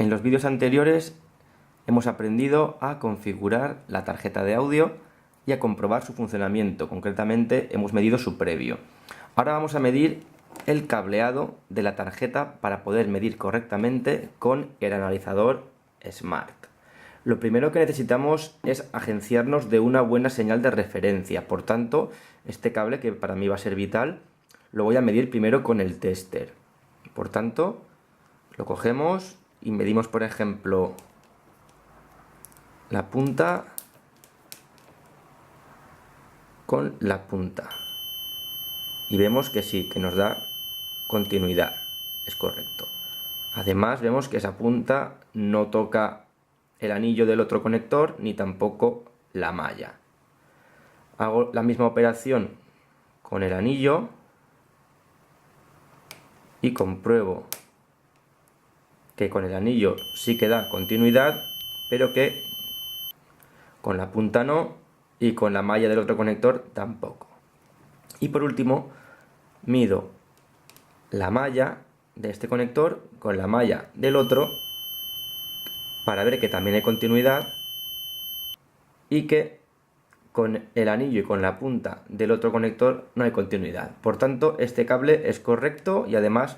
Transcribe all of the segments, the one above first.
En los vídeos anteriores hemos aprendido a configurar la tarjeta de audio y a comprobar su funcionamiento. Concretamente hemos medido su previo. Ahora vamos a medir el cableado de la tarjeta para poder medir correctamente con el analizador Smart. Lo primero que necesitamos es agenciarnos de una buena señal de referencia. Por tanto, este cable, que para mí va a ser vital, lo voy a medir primero con el tester. Por tanto, lo cogemos y medimos, por ejemplo, la punta con la punta. Y vemos que sí, que nos da continuidad. Es correcto. Además, vemos que esa punta no toca el anillo del otro conector ni tampoco la malla. Hago la misma operación con el anillo y compruebo que con el anillo sí que da continuidad, pero que con la punta no y con la malla del otro conector tampoco. Y por último, mido la malla de este conector con la malla del otro para ver que también hay continuidad y que con el anillo y con la punta del otro conector no hay continuidad. Por tanto, este cable es correcto y además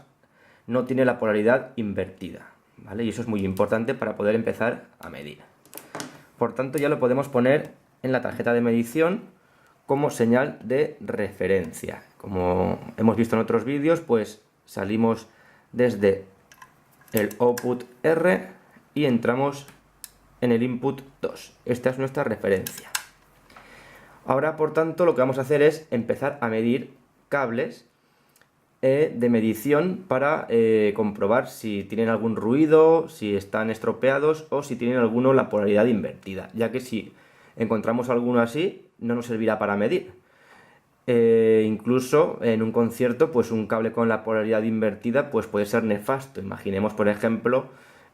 no tiene la polaridad invertida, ¿vale? Y eso es muy importante para poder empezar a medir. Por tanto, ya lo podemos poner en la tarjeta de medición como señal de referencia. Como hemos visto en otros vídeos, pues salimos desde el output R y entramos en el input 2. Esta es nuestra referencia. Ahora, por tanto, lo que vamos a hacer es empezar a medir cables de medición para comprobar si tienen algún ruido, si están estropeados o si tienen alguno la polaridad invertida, ya que si encontramos alguno así no nos servirá para medir. Incluso en un concierto, pues un cable con la polaridad invertida pues puede ser nefasto. Imaginemos, por ejemplo,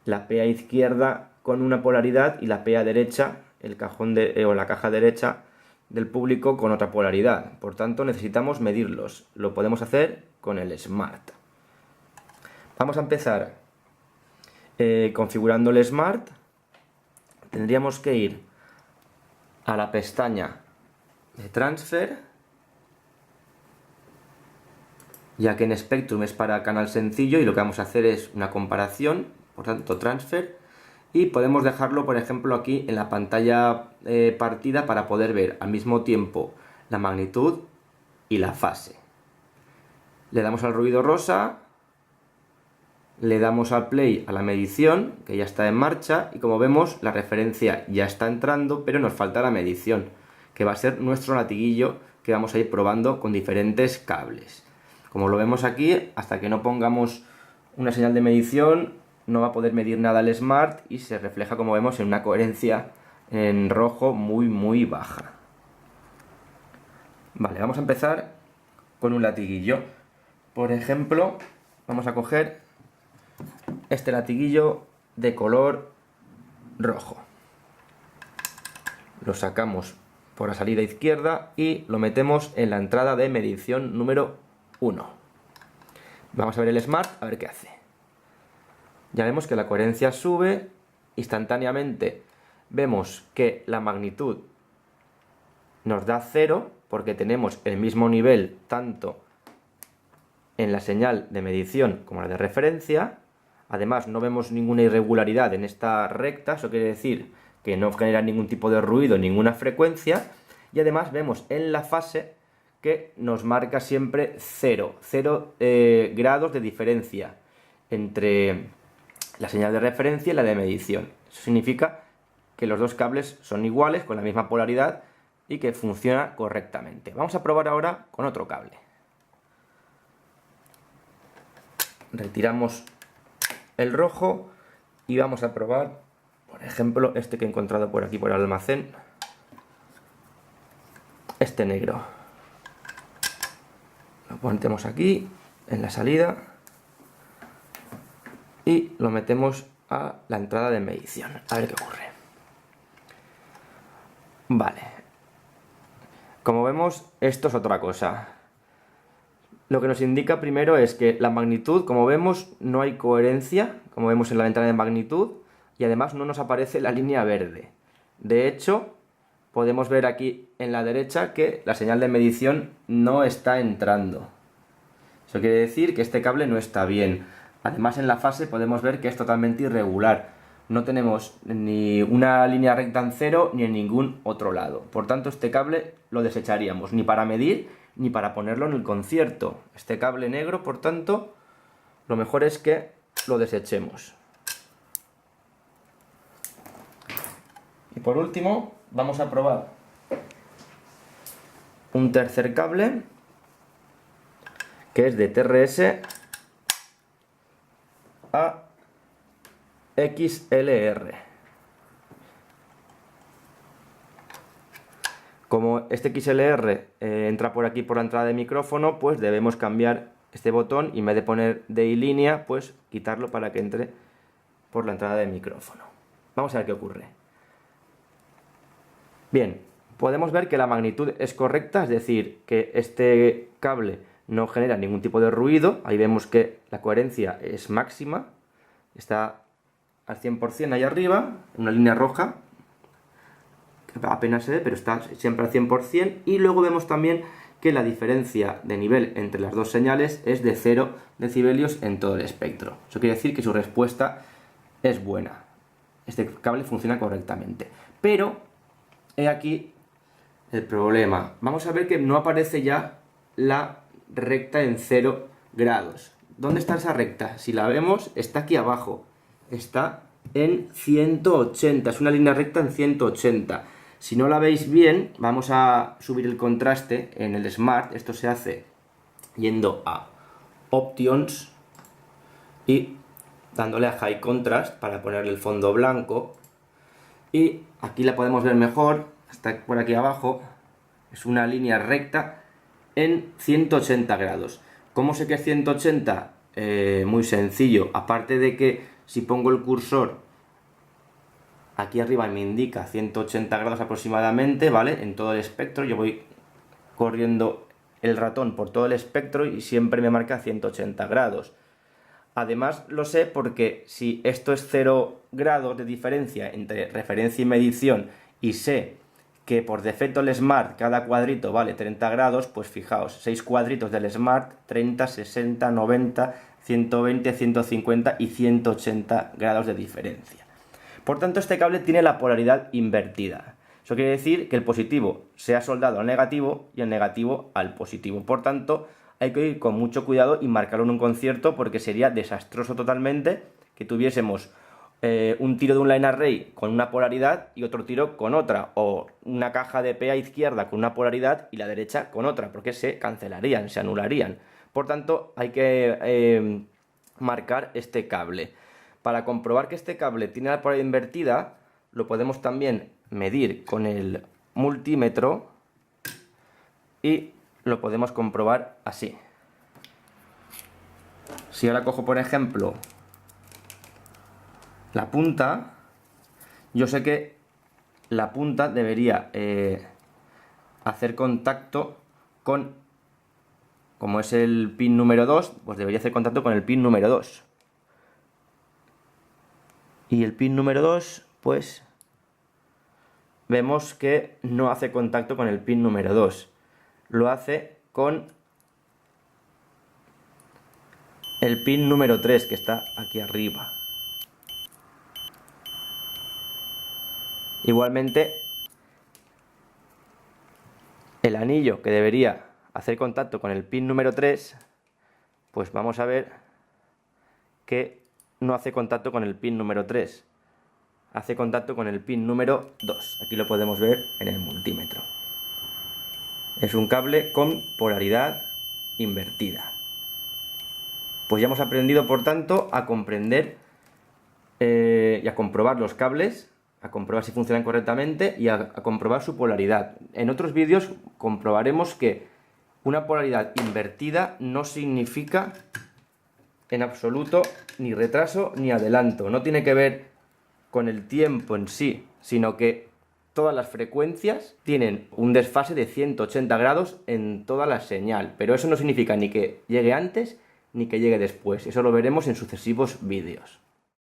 la PA izquierda con una polaridad y la PA derecha, el cajón o la caja derecha del público con otra polaridad. Por tanto, necesitamos medirlos. Lo podemos hacer con el Smart. Vamos a empezar configurando el Smart. Tendríamos que ir a la pestaña de Transfer, ya que en Spectrum es para canal sencillo y lo que vamos a hacer es una comparación, por tanto Transfer, y podemos dejarlo, por ejemplo, aquí en la pantalla partida para poder ver al mismo tiempo la magnitud y la fase. Le damos al ruido rosa, le damos al play a la medición, que ya está en marcha, y como vemos la referencia ya está entrando, pero nos falta la medición, que va a ser nuestro latiguillo que vamos a ir probando con diferentes cables. Como lo vemos aquí, hasta que no pongamos una señal de medición no va a poder medir nada el Smart y se refleja, como vemos, en una coherencia en rojo muy baja. Vale, vamos a empezar con un latiguillo. Por ejemplo, vamos a coger este latiguillo de color rojo. Lo sacamos por la salida izquierda y lo metemos en la entrada de medición número 1. Vamos a ver el Smart, a ver qué hace. Ya vemos que la coherencia sube, instantáneamente vemos que la magnitud nos da 0 porque tenemos el mismo nivel tanto en la señal de medición como la de referencia. Además, no vemos ninguna irregularidad en esta recta, eso quiere decir que no genera ningún tipo de ruido, ninguna frecuencia, y además vemos en la fase que nos marca siempre 0 grados de diferencia entre la señal de referencia y la de medición. Eso significa que los dos cables son iguales, con la misma polaridad y que funciona correctamente. Vamos a probar ahora con otro cable. Retiramos el rojo y vamos a probar, por ejemplo, este que he encontrado por aquí por el almacén, este negro. Lo ponemos aquí en la salida y lo metemos a la entrada de medición. A ver qué ocurre. Vale. Como vemos, esto es otra cosa. Lo que nos indica primero es que la magnitud, como vemos, no hay coherencia. como vemos en la ventana de magnitud, y además no nos aparece la línea verde. De hecho, podemos ver aquí en la derecha que la señal de medición no está entrando. Eso quiere decir que este cable no está bien. Además, en la fase podemos ver que es totalmente irregular. No tenemos ni una línea recta en cero ni en ningún otro lado. Por tanto, este cable lo desecharíamos, ni para medir ni para ponerlo en el concierto. Este cable negro, por tanto, lo mejor es que lo desechemos. Y por último, vamos a probar un tercer cable, que es de TRS a XLR. Como este XLR entra por aquí por la entrada de micrófono, pues debemos cambiar este botón y en vez de poner DI línea, pues quitarlo para que entre por la entrada de micrófono. Vamos a ver qué ocurre. Bien, podemos ver que la magnitud es correcta, es decir, que este cable no genera ningún tipo de ruido. Ahí vemos que la coherencia es máxima, está al 100% ahí arriba, una línea roja, que apenas se ve, pero está siempre al 100%. Y luego vemos también que la diferencia de nivel entre las dos señales es de 0 decibelios en todo el espectro. Eso quiere decir que su respuesta es buena. Este cable funciona correctamente. Pero, he aquí el problema. Vamos a ver que no aparece ya la recta en 0 grados. ¿Dónde está esa recta? Si la vemos, está aquí abajo. Está en 180. Es una línea recta en 180. Si no la veis bien, vamos a subir el contraste en el Smart. Esto se hace yendo a Options y dándole a High Contrast para ponerle el fondo blanco. Y aquí la podemos ver mejor, está por aquí abajo. Es una línea recta en 180 grados. ¿Cómo sé que es 180? Muy sencillo. Aparte de que si pongo el cursor aquí arriba me indica 180 grados aproximadamente, ¿vale? En todo el espectro, yo voy corriendo el ratón por todo el espectro y siempre me marca 180 grados. Además lo sé porque si esto es 0 grados de diferencia entre referencia y medición y sé que por defecto el Smart cada cuadrito vale 30 grados, pues fijaos, 6 cuadritos del Smart, 30, 60, 90, 120, 150 y 180 grados de diferencia. Por tanto, este cable tiene la polaridad invertida. Eso quiere decir que el positivo se ha soldado al negativo y el negativo al positivo. Por tanto, hay que ir con mucho cuidado y marcarlo en un concierto porque sería desastroso totalmente que tuviésemos un tiro de un line array con una polaridad y otro tiro con otra, o una caja de PA izquierda con una polaridad y la derecha con otra, porque se cancelarían, se anularían. Por tanto, hay que marcar este cable. Para comprobar que este cable tiene la polaridad invertida, lo podemos también medir con el multímetro y lo podemos comprobar así. Si ahora cojo, por ejemplo, la punta, yo sé que la punta debería hacer contacto con, como es el pin número 2, pues debería hacer contacto con el pin número 2. Y el pin número 2, pues vemos que no hace contacto con el pin número 2. Lo hace con el pin número 3, que está aquí arriba. Igualmente, el anillo que debería hacer contacto con el pin número 3, pues vamos a ver que no hace contacto con el pin número 3. Hace contacto con el pin número 2. Aquí lo podemos ver en el multímetro. Es un cable con polaridad invertida. Pues ya hemos aprendido, por tanto, a comprender y a comprobar los cables, a comprobar si funcionan correctamente y a comprobar su polaridad. En otros vídeos comprobaremos que una polaridad invertida no significa en absoluto ni retraso ni adelanto. No tiene que ver con el tiempo en sí, sino que todas las frecuencias tienen un desfase de 180 grados en toda la señal. Pero eso no significa ni que llegue antes ni que llegue después. Eso lo veremos en sucesivos vídeos.